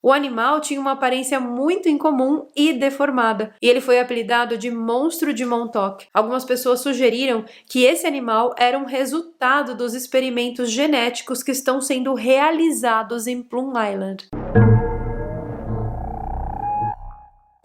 O animal tinha uma aparência muito incomum e deformada, e ele foi apelidado de monstro de Montauk. Algumas pessoas sugeriram que esse animal era um resultado dos experimentos genéticos que estão sendo realizados em Plum Island.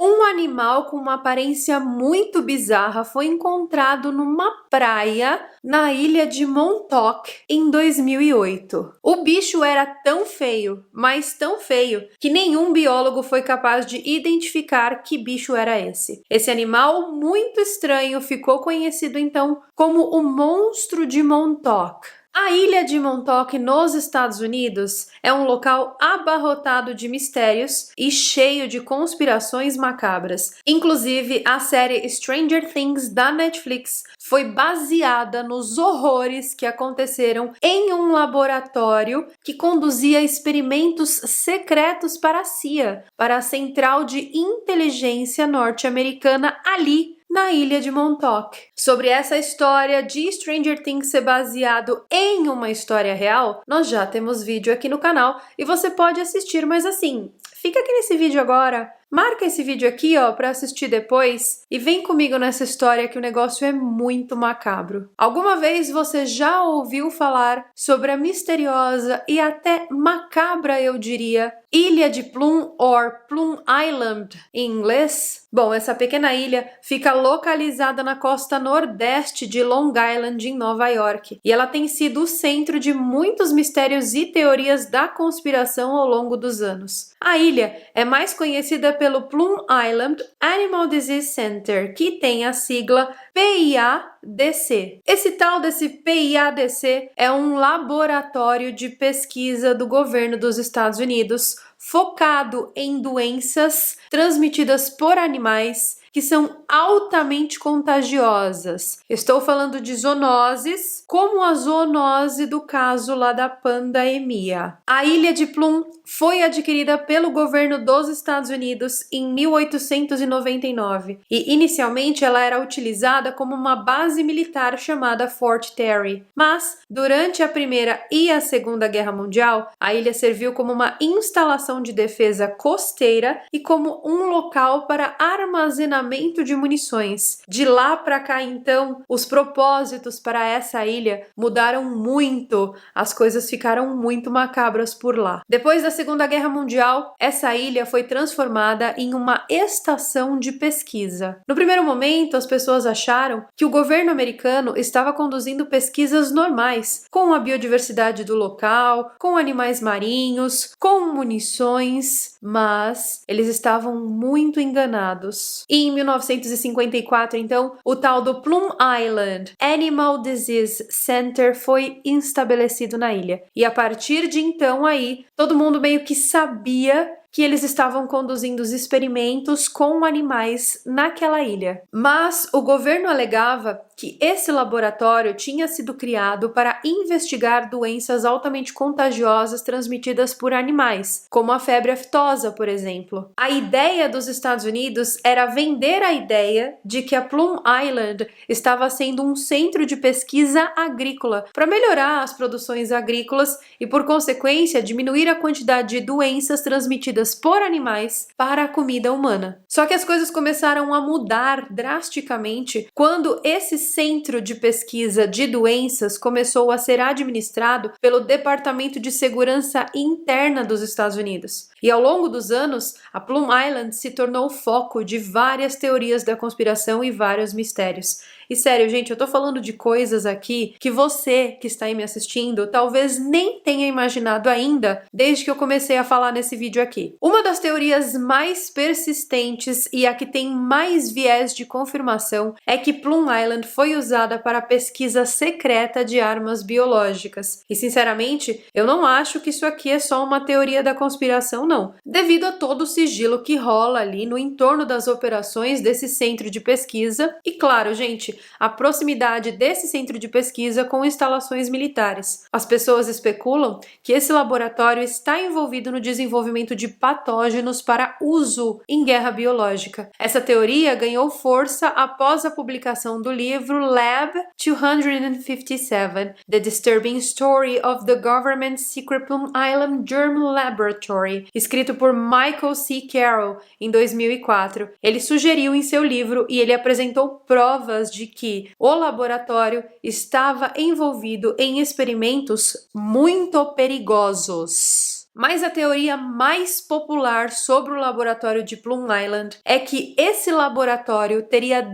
Um animal com uma aparência muito bizarra foi encontrado numa praia na ilha de Montauk em 2008. O bicho era tão feio, mas tão feio, que nenhum biólogo foi capaz de identificar que bicho era esse. Esse animal muito estranho ficou conhecido então como o monstro de Montauk. A ilha de Montauk, nos Estados Unidos, é um local abarrotado de mistérios e cheio de conspirações macabras. Inclusive, a série Stranger Things da Netflix foi baseada nos horrores que aconteceram em um laboratório que conduzia experimentos secretos para a CIA, para a Central de Inteligência Norte-Americana ali na ilha de Montauk. Sobre essa história de Stranger Things ser baseado em uma história real, nós já temos vídeo aqui no canal e você pode assistir, mas assim, fica aqui nesse vídeo agora, marca esse vídeo aqui, ó, para assistir depois e vem comigo nessa história que o negócio é muito macabro. Alguma vez você já ouviu falar sobre a misteriosa e até macabra, eu diria, Ilha de Plum ou Plum Island em inglês? Bom, essa pequena ilha fica localizada na costa nordeste de Long Island, em Nova York, e ela tem sido o centro de muitos mistérios e teorias da conspiração ao longo dos anos. A ilha é mais conhecida pelo Plum Island Animal Disease Center, que tem a sigla PIADC. Esse tal desse PIADC é um laboratório de pesquisa do governo dos Estados Unidos focado em doenças transmitidas por animais que são altamente contagiosas. Estou falando de zoonoses, como a zoonose do caso lá da pandemia. A ilha de Plum foi adquirida pelo governo dos Estados Unidos em 1899 e inicialmente ela era utilizada como uma base militar chamada Fort Terry. Mas, durante a Primeira e a Segunda Guerra Mundial, a ilha serviu como uma instalação de defesa costeira e como um local para armazenamento de munições. De lá para cá, então, os propósitos para essa ilha mudaram muito. As coisas ficaram muito macabras por lá. Depois da Segunda Guerra Mundial, essa ilha foi transformada em uma estação de pesquisa. No primeiro momento, as pessoas acharam que o governo americano estava conduzindo pesquisas normais, com a biodiversidade do local, com animais marinhos, com munições, mas eles estavam muito enganados. E em 1954, então, o tal do Plum Island Animal Disease Center foi estabelecido na ilha. E a partir de então aí, todo mundo meio que sabia que eles estavam conduzindo os experimentos com animais naquela ilha. Mas o governo alegava que esse laboratório tinha sido criado para investigar doenças altamente contagiosas transmitidas por animais, como a febre aftosa, por exemplo. A ideia dos Estados Unidos era vender a ideia de que a Plum Island estava sendo um centro de pesquisa agrícola para melhorar as produções agrícolas e, por consequência, diminuir a quantidade de doenças transmitidas por animais para a comida humana. Só que as coisas começaram a mudar drasticamente quando esse centro de pesquisa de doenças começou a ser administrado pelo Departamento de Segurança Interna dos Estados Unidos. E ao longo dos anos, a Plum Island se tornou o foco de várias teorias da conspiração e vários mistérios. E sério, gente, eu tô falando de coisas aqui que você que está aí me assistindo talvez nem tenha imaginado ainda desde que eu comecei a falar nesse vídeo aqui. Uma das teorias mais persistentes e a que tem mais viés de confirmação é que Plum Island foi usada para pesquisa secreta de armas biológicas. E sinceramente, eu não acho que isso aqui é só uma teoria da conspiração, não. Devido a todo o sigilo que rola ali no entorno das operações desse centro de pesquisa. E claro, gente, justamente a proximidade desse centro de pesquisa com instalações militares. As pessoas especulam que esse laboratório está envolvido no desenvolvimento de patógenos para uso em guerra biológica. Essa teoria ganhou força após a publicação do livro Lab 257, The Disturbing Story of the Government's Secret Plum Island Germ Laboratory, escrito por Michael C. Carroll em 2004. Ele sugeriu em seu livro e ele apresentou provas de que o laboratório estava envolvido em experimentos muito perigosos. Mas a teoria mais popular sobre o laboratório de Plum Island é que esse laboratório teria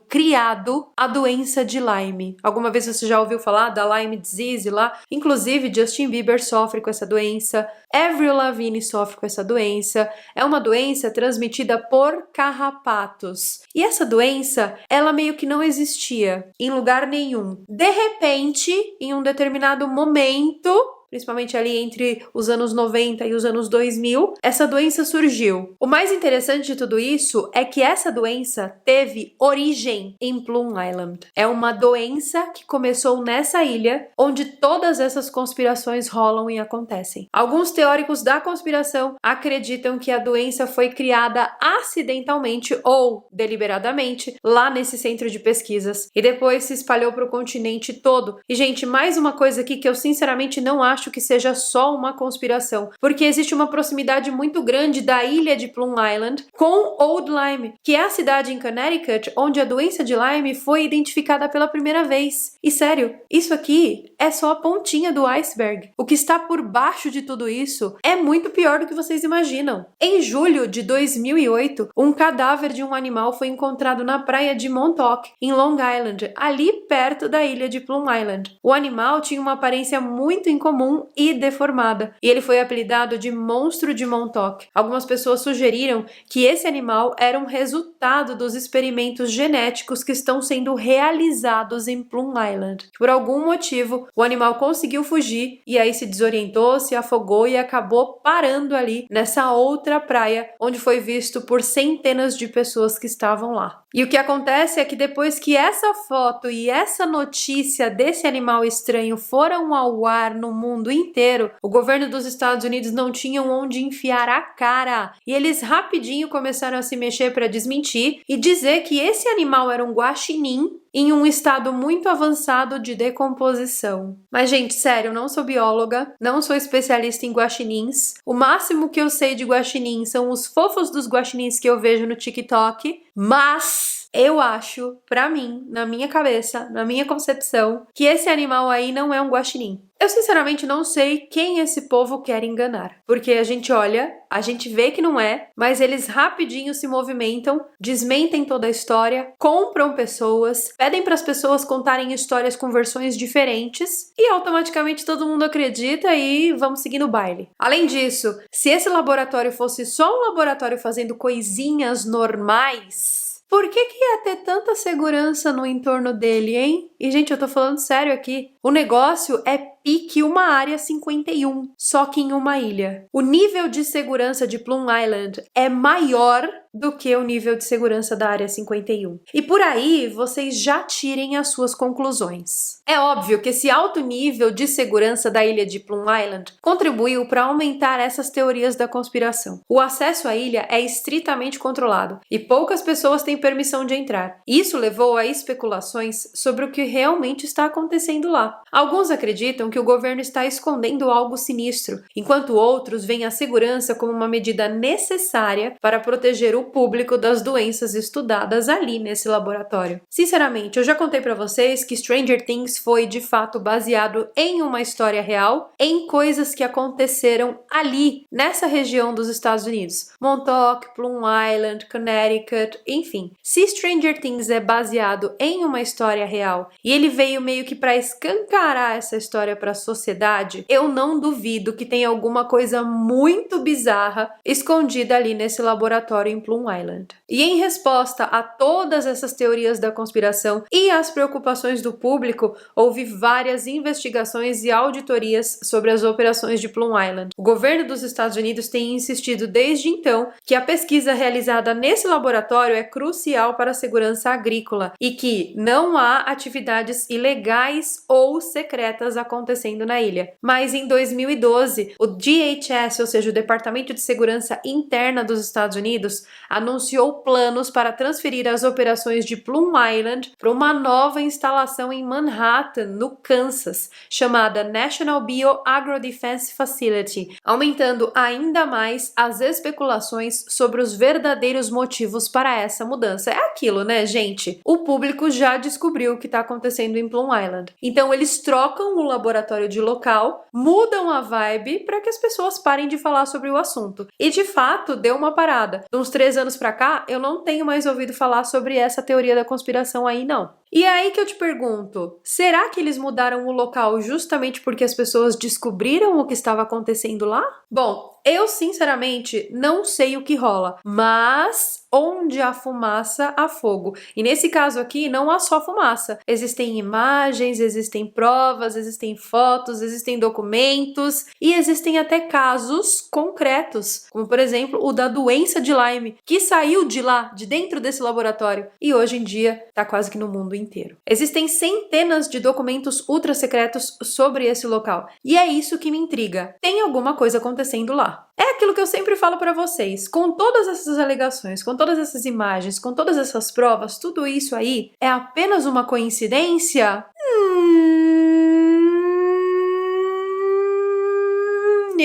criado a doença de Lyme. Alguma vez você já ouviu falar da Lyme disease lá? Inclusive, Justin Bieber sofre com essa doença, Avril Lavigne sofre com essa doença. É uma doença transmitida por carrapatos. E essa doença, ela meio que não existia em lugar nenhum. De repente, em um determinado momento, principalmente ali entre os anos 90 e os anos 2000, essa doença surgiu. O mais interessante de tudo isso é que essa doença teve origem em Plum Island. É uma doença que começou nessa ilha, onde todas essas conspirações rolam e acontecem. Alguns teóricos da conspiração acreditam que a doença foi criada acidentalmente ou deliberadamente lá nesse centro de pesquisas e depois se espalhou para o continente todo. E, gente, mais uma coisa aqui que eu sinceramente não acho que seja só uma conspiração, porque existe uma proximidade muito grande da ilha de Plum Island com Old Lyme, que é a cidade em Connecticut onde a doença de Lyme foi identificada pela primeira vez. E sério, isso aqui é só a pontinha do iceberg. O que está por baixo de tudo isso é muito pior do que vocês imaginam. Em julho de 2008, um cadáver de um animal foi encontrado na praia de Montauk, em Long Island, ali perto da ilha de Plum Island. O animal tinha uma aparência muito incomum e deformada, e ele foi apelidado de Monstro de Montauk. Algumas pessoas sugeriram que esse animal era um resultado dos experimentos genéticos que estão sendo realizados em Plum Island. Por algum motivo, o animal conseguiu fugir e aí se desorientou, se afogou e acabou parando ali nessa outra praia, onde foi visto por centenas de pessoas que estavam lá. E o que acontece é que depois que essa foto e essa notícia desse animal estranho foram ao ar no mundo inteiro, o governo dos Estados Unidos não tinha onde enfiar a cara. E eles rapidinho começaram a se mexer para desmentir e dizer que esse animal era um guaxinim em um estado muito avançado de decomposição. Mas, gente, sério, eu não sou bióloga, não sou especialista em guaxinins. O máximo que eu sei de guaxinim são os fofos dos guaxinins que eu vejo no TikTok, mas eu acho, pra mim, na minha cabeça, na minha concepção, que esse animal aí não é um guaxinim. Eu sinceramente não sei quem esse povo quer enganar, porque a gente olha, a gente vê que não é, mas eles rapidinho se movimentam, desmentem toda a história, compram pessoas, pedem para as pessoas contarem histórias com versões diferentes e automaticamente todo mundo acredita e vamos seguindo o baile. Além disso, se esse laboratório fosse só um laboratório fazendo coisinhas normais, por que ia ter tanta segurança no entorno dele, hein? E, gente, eu tô falando sério aqui. O negócio é pique uma área 51, só que em uma ilha. O nível de segurança de Plum Island é maior do que o nível de segurança da área 51. E por aí, vocês já tirem as suas conclusões. É óbvio que esse alto nível de segurança da ilha de Plum Island contribuiu para aumentar essas teorias da conspiração. O acesso à ilha é estritamente controlado e poucas pessoas têm permissão de entrar. Isso levou a especulações sobre o que realmente está acontecendo lá. Alguns acreditam que o governo está escondendo algo sinistro, enquanto outros veem a segurança como uma medida necessária para proteger o público das doenças estudadas ali nesse laboratório. Sinceramente, eu já contei para vocês que Stranger Things foi de fato baseado em uma história real, em coisas que aconteceram ali, nessa região dos Estados Unidos. Montauk, Plum Island, Connecticut, enfim. Se Stranger Things é baseado em uma história real e ele veio meio que para escancarar escancarar essa história para a sociedade, eu não duvido que tem alguma coisa muito bizarra escondida ali nesse laboratório em Plum Island. E em resposta a todas essas teorias da conspiração e as preocupações do público, houve várias investigações e auditorias sobre as operações de Plum Island. O governo dos Estados Unidos tem insistido desde então que a pesquisa realizada nesse laboratório é crucial para a segurança agrícola e que não há atividades ilegais ou secretas acontecendo na ilha. Mas em 2012, o DHS, ou seja, o Departamento de Segurança Interna dos Estados Unidos, anunciou planos para transferir as operações de Plum Island para uma nova instalação em Manhattan, no Kansas, chamada National Bio-Agro-Defense Facility, aumentando ainda mais as especulações sobre os verdadeiros motivos para essa mudança. É aquilo, né, gente? O público já descobriu o que está acontecendo em Plum Island. Então eles trocam o laboratório de local, mudam a vibe para que as pessoas parem de falar sobre o assunto. E de fato, deu uma parada. De uns 3 anos para cá, eu não tenho mais ouvido falar sobre essa teoria da conspiração aí, não. E é aí que eu te pergunto, será que eles mudaram o local justamente porque as pessoas descobriram o que estava acontecendo lá? Bom, eu sinceramente não sei o que rola, mas onde há fumaça, há fogo. E nesse caso aqui, não há só fumaça. Existem imagens, existem provas, existem fotos, existem documentos e existem até casos concretos, como por exemplo o da doença de Lyme, que saiu de lá, de dentro desse laboratório, e hoje em dia está quase que no mundo inteiro. Existem centenas de documentos ultra secretos sobre esse local. E é isso que me intriga. Tem alguma coisa acontecendo lá. É aquilo que eu sempre falo para vocês. Com todas essas alegações, com todas essas imagens, com todas essas provas, tudo isso aí é apenas uma coincidência?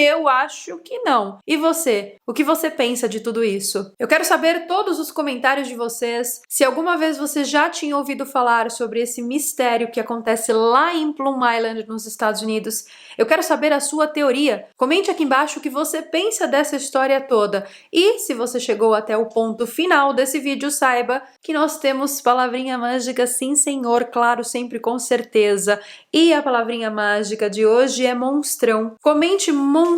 Eu acho que não. E você? O que você pensa de tudo isso? Eu quero saber todos os comentários de vocês. Se alguma vez você já tinha ouvido falar sobre esse mistério que acontece lá em Plum Island, nos Estados Unidos, eu quero saber a sua teoria. Comente aqui embaixo o que você pensa dessa história toda. E se você chegou até o ponto final desse vídeo, saiba que nós temos palavrinha mágica, sim senhor, claro, sempre com certeza. E a palavrinha mágica de hoje é monstrão. Comente monstrão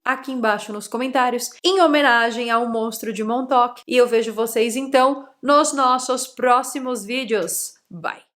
aqui embaixo nos comentários, em homenagem ao monstro de Montauk. E eu vejo vocês então nos nossos próximos vídeos. Bye!